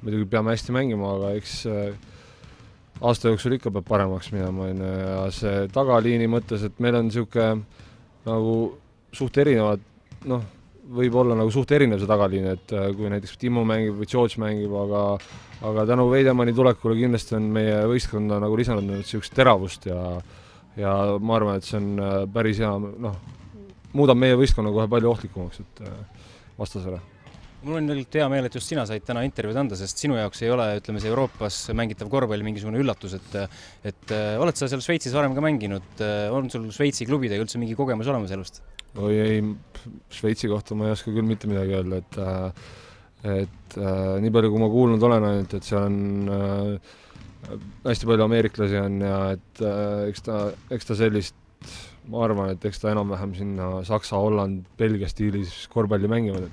muidugi peame hästi mängima, aga eks aasta jooksul ikka peab paremaks minema, ja see tagaliini mõttes, et meil on niisugune nagu suht erinevad, võib olla nagu suht erinev see tagaliin, et kui näiteks Timo mängib või George mängib, aga tänu Veidemanni tulekule kindlasti on meie võistkonda nagu lisanud niisugust teravust ja ma arvan, et see on päris hea, muudab meie võistkonna kohe palju ohtlikumaks vastasele. Mul on tegelikult hea meel, et just sina said täna intervjuud anda, sest sinu jaoks ei ole, ütleme, see Euroopas mängitav korvpall mingisugune üllatus, et oled sa seal Šveitsis varem ka mänginud, on sul Šveitsi klubidega üldse mingi kogemus olemas elust? Oi ei, Šveitsi kohta ma ei oska küll mitte midagi öelda, et nii palju, kui ma kuulnud olen ainult, et seal on hästi palju ameeriklasi on ja et eks ta sellist, ma arvan, et eks ta enam-vähem sinna Saksa, Holland, Belgia stiilis korvpalli mängivad,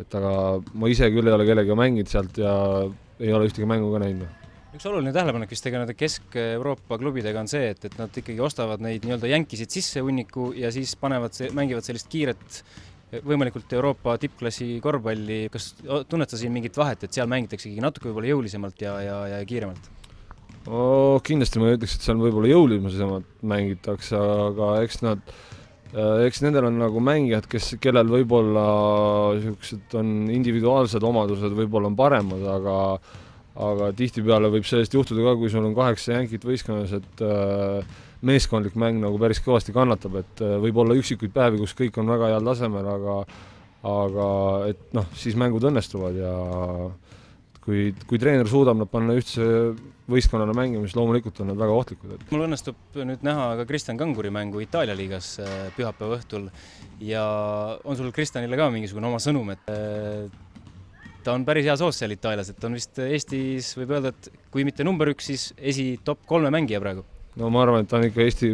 et aga ma ise küll ei ole kellega mänginud sealt ja ei ole ühtegi mängu ka näinud. Üks oluline tähelepanek vist nende Kesk-Euroopa klubidega on see, et nad ikkagi ostavad neid nii-öelda jänkisid sisse hunniku ja siis mängivad sellist kiiret, võimalikult Euroopa tippklassi korvpalli. Kas tunned sa siin mingit vahet, et seal mängitakse natuke võib-olla jõulisemalt ja kiiremalt? Kindlasti ma ütleks, et seal võib-olla jõulisemalt mängitakse, aga eks nendel on nagu mängijad, kellel võib-olla on individuaalsed omadused, võib-olla on paremad, aga tihtipeale võib sellest juhtuda ka, kui sul on 8 jänkit võistkonnas, et meeskondlik mäng nagu päris kõvasti kannatab, et võib olla üksikuid päevi, kus kõik on väga heal tasemel, aga et siis mängud õnnestuvad ja kui treener suudab nad panna ühtse võistkonnale mängima, siis loomulikult on nad väga ohtlikud. Mul õnnestub nüüd näha ka Kristjan Kanguri mängu Itaalia liigas pühapäeva õhtul ja on sul Kristjanile ka mingisugune oma sõnum, et ta on päris hea soos seal Itaalias, et on vist Eestis, võib öelda, et kui mitte number 1, siis top 3 mängija praegu. No ma arvan, et ta on ikka Eesti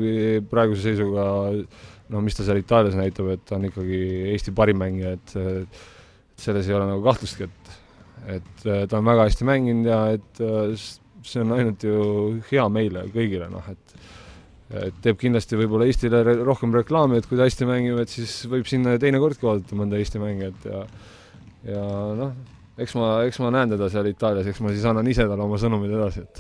praeguse seisuga, mis ta seal Itaalias näitab, et ta on ikkagi Eesti parim mängija, et selles ei ole nagu kahtlustki, et ta on väga hästi mänginud ja et see on ainult ju hea meile kõigile, et teeb kindlasti võib-olla Eestile rohkem reklaami, et kui ta hästi mängib, et siis võib sinna teine kordki vaadata mõnda Eesti mängijat ja eks ma näen teda seal Itaalias, eks ma siis annan ise talle oma sõnumid edasi, et